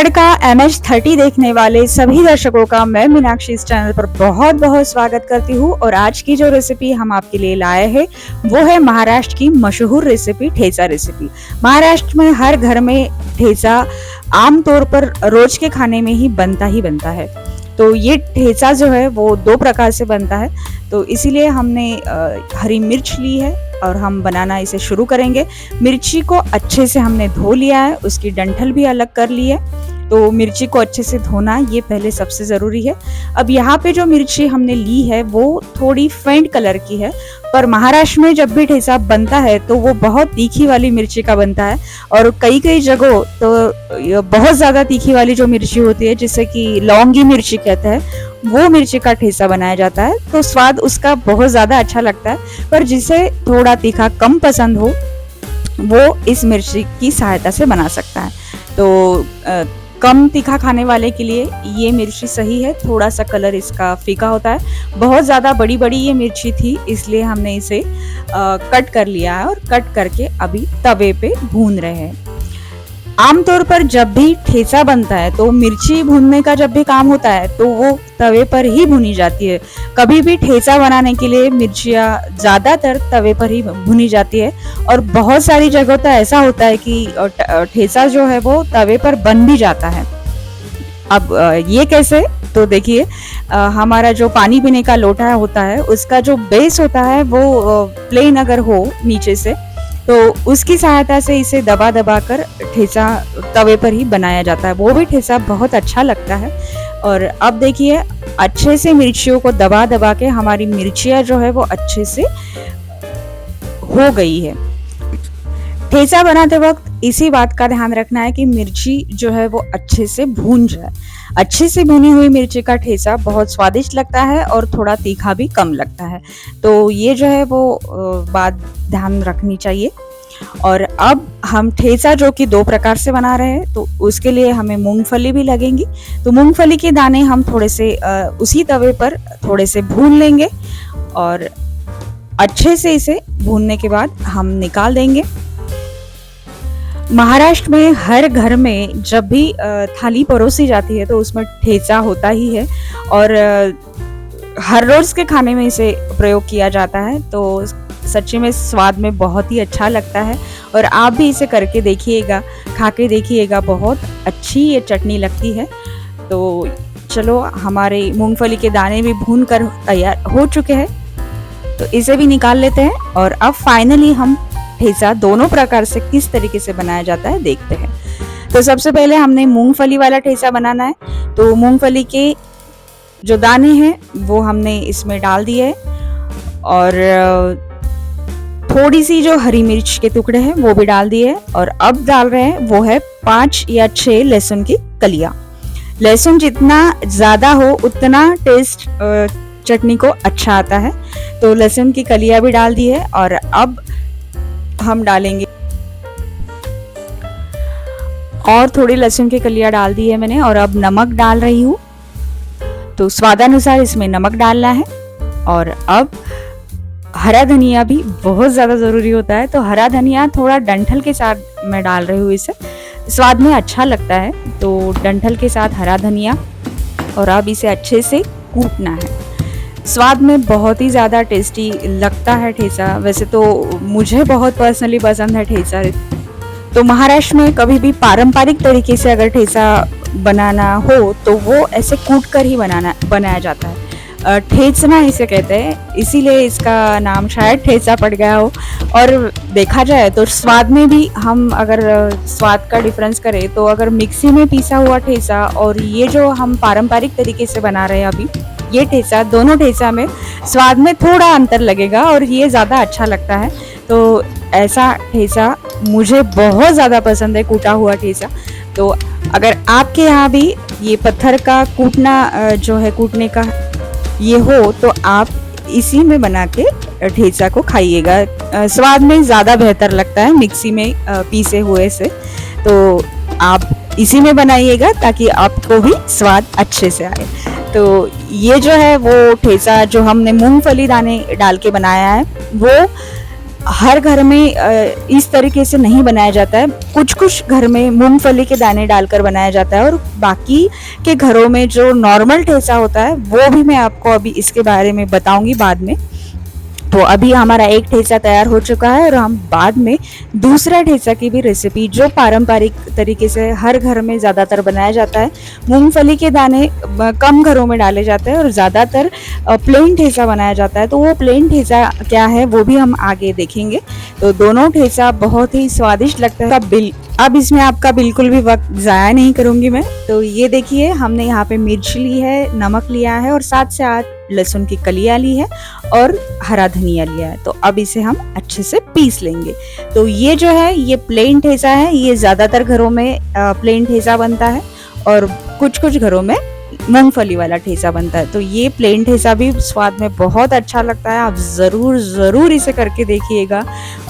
तड़का MH30 देखने वाले सभी दर्शकों का मैं मीनाक्षी इस चैनल पर बहुत बहुत स्वागत करती हूँ। और आज की जो रेसिपी हम आपके लिए लाए हैं वो है महाराष्ट्र की मशहूर रेसिपी ठेचा रेसिपी। महाराष्ट्र में हर घर में ठेचा आमतौर पर रोज के खाने में ही बनता है। तो ये ठेचा जो है वो दो प्रकार से बनता है। तो इसीलिए हमने हरी मिर्च ली है और हम बनाना इसे शुरू करेंगे। मिर्ची को अच्छे से हमने धो लिया है, उसकी डंठल भी अलग कर ली है। तो मिर्ची को अच्छे से धोना ये पहले सबसे ज़रूरी है। अब यहाँ पे जो मिर्ची हमने ली है वो थोड़ी फेंट कलर की है, पर महाराष्ट्र में जब भी ठेचा बनता है तो वो बहुत तीखी वाली मिर्ची का बनता है। और कई जगहों तो बहुत ज़्यादा तीखी वाली जो मिर्ची होती है जिसे कि लौंगी मिर्ची कहते हैं, वो मिर्ची का ठेचा बनाया जाता है। तो स्वाद उसका बहुत ज़्यादा अच्छा लगता है। पर जिसे थोड़ा तीखा कम पसंद हो वो इस मिर्ची की सहायता से बना सकता है। तो कम तीखा खाने वाले के लिए ये मिर्ची सही है। थोड़ा सा कलर इसका फीका होता है। बहुत ज़्यादा बड़ी ये मिर्ची थी, इसलिए हमने इसे कट कर लिया है और कट करके अभी तवे पे भून रहे हैं। आमतौर पर जब भी ठेचा बनता है तो मिर्ची भूनने का जब भी काम होता है तो वो तवे पर ही भुनी जाती है। कभी भी ठेचा बनाने के लिए मिर्चियाँ ज़्यादातर तवे पर ही भुनी जाती है। और बहुत सारी जगहों तो ऐसा होता है कि ठेचा जो है वो तवे पर बन भी जाता है। अब ये कैसे, तो देखिए हमारा जो पानी पीने का लोटा होता है उसका जो बेस होता है वो प्लेन अगर हो नीचे से तो उसकी सहायता से इसे दबा कर ठेचा तवे पर ही बनाया जाता है। वो भी ठेचा बहुत अच्छा लगता है। और अब देखिए अच्छे से मिर्चियों को दबा के हमारी मिर्चियाँ जो है वो अच्छे से हो गई है। ठेचा बनाते वक्त इसी बात का ध्यान रखना है कि मिर्ची जो है वो अच्छे से भून जाए। अच्छे से भुनी हुई मिर्ची का ठेचा बहुत स्वादिष्ट लगता है और थोड़ा तीखा भी कम लगता है। तो ये जो है वो बात ध्यान रखनी चाहिए। और अब हम ठेचा जो कि दो प्रकार से बना रहे हैं तो उसके लिए हमें मूंगफली भी लगेंगी। तो मूंगफली के दाने हम थोड़े से उसी तवे पर थोड़े से भून लेंगे और अच्छे से इसे भूनने के बाद हम निकाल देंगे। महाराष्ट्र में हर घर में जब भी थाली परोसी जाती है तो उसमें ठेचा होता ही है और हर रोज के खाने में इसे प्रयोग किया जाता है। तो सच्ची में स्वाद में बहुत ही अच्छा लगता है और आप भी इसे करके देखिएगा, खा के देखिएगा, बहुत अच्छी ये चटनी लगती है। तो चलो हमारे मूंगफली के दाने भी भून कर तैयार हो चुके हैं, तो इसे भी निकाल लेते हैं। और अब फाइनली हम ठेचा दोनों प्रकार से किस तरीके से बनाया जाता है देखते हैं। तो सबसे पहले हमने मूंगफली वाला ठेचा बनाना है। तो मूंगफली के जो दाने हैं वो हमने इसमें डाल दिए और थोड़ी सी जो हरी मिर्च के टुकड़े हैं वो भी डाल दिए और अब डाल रहे हैं वो है 5 या 6 लहसुन की कलियां। लहसुन जितना ज्यादा हो उतना टेस्ट चटनी को अच्छा आता है। तो लहसुन की कलियां भी डाल दी है और अब हम डालेंगे और थोड़ी लहसुन की कलियां डाल दी है मैंने और अब नमक डाल रही हूँ। तो स्वादानुसार इसमें नमक डालना है। और अब हरा धनिया भी बहुत ज़्यादा ज़रूरी होता है। तो हरा धनिया थोड़ा डंठल के साथ मैं डाल रही हूँ, इसे स्वाद में अच्छा लगता है। तो डंठल के साथ हरा धनिया और अब इसे अच्छे से कूटना है। स्वाद में बहुत ही ज़्यादा टेस्टी लगता है ठेचा। वैसे तो मुझे बहुत पर्सनली पसंद है ठेचा। तो महाराष्ट्र में कभी भी पारंपरिक तरीके से अगर ठेचा बनाना हो तो वो ऐसे कूट कर ही बनाया जाता है। ठेचना इसे कहते हैं, इसीलिए इसका नाम शायद ठेचा पड़ गया हो। और देखा जाए तो स्वाद में भी हम अगर स्वाद का डिफरेंस करें तो अगर मिक्सी में पीसा हुआ ठेचा और ये जो हम पारंपरिक तरीके से बना रहे हैं अभी ये ठेचा, दोनों ठेचा में स्वाद में थोड़ा अंतर लगेगा और ये ज़्यादा अच्छा लगता है। तो ऐसा ठेचा मुझे बहुत ज़्यादा पसंद है, कूटा हुआ ठेचा। तो अगर आपके यहाँ भी ये पत्थर का कूटना जो है कूटने का ये हो तो आप इसी में बना के ठेचा को खाइएगा। स्वाद में ज़्यादा बेहतर लगता है मिक्सी में पीसे हुए से। तो आप इसी में बनाइएगा ताकि आपको भी स्वाद अच्छे से आए। तो ये जो है वो ठेचा जो हमने मूंगफली दाने डाल के बनाया है वो हर घर में इस तरीके से नहीं बनाया जाता है। कुछ कुछ घर में मूंगफली के दाने डालकर बनाया जाता है, और बाकी के घरों में जो नॉर्मल ठेचा होता है वो भी मैं आपको अभी इसके बारे में बताऊंगी बाद में। तो अभी हमारा एक ठेचा तैयार हो चुका है और हम बाद में दूसरा ठेचा की भी रेसिपी, जो पारंपरिक तरीके से हर घर में ज़्यादातर बनाया जाता है, मूंगफली के दाने कम घरों में डाले जाते हैं और ज़्यादातर प्लेन ठेचा बनाया जाता है। तो वो प्लेन ठेचा क्या है वो भी हम आगे देखेंगे। तो दोनों ठेचा बहुत ही स्वादिष्ट लगता है। अब इसमें आपका बिल्कुल भी वक्त ज़ाया नहीं करूँगी मैं। तो ये देखिए, हमने यहाँ पे मिर्च ली है, नमक लिया है और 7 से 8 लहसुन की कलियाँ ली है और हरा धनिया लिया है। तो अब इसे हम अच्छे से पीस लेंगे। तो ये जो है ये प्लेन ठेचा है, ये ज़्यादातर घरों में प्लेन ठेचा बनता है और कुछ कुछ घरों में मूंगफली वाला ठेचा बनता है। तो ये प्लेन ठेचा भी स्वाद में बहुत अच्छा लगता है। आप ज़रूर इसे करके देखिएगा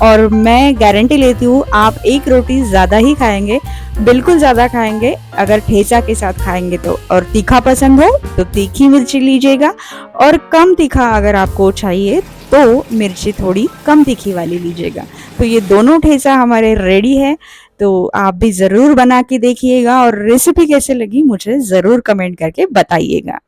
और मैं गारंटी लेती हूँ आप एक रोटी ज़्यादा ही खाएंगे, बिल्कुल ज़्यादा खाएंगे अगर ठेचा के साथ खाएंगे तो। और तीखा पसंद हो तो तीखी मिर्ची लीजिएगा, और कम तीखा अगर आपको चाहिए तो मिर्ची थोड़ी कम तीखी वाली लीजिएगा। तो ये दोनों ठेचा हमारे रेडी है। तो आप भी ज़रूर बना के देखिएगा और रेसिपी कैसे लगी मुझे ज़रूर कमेंट करके बताइएगा।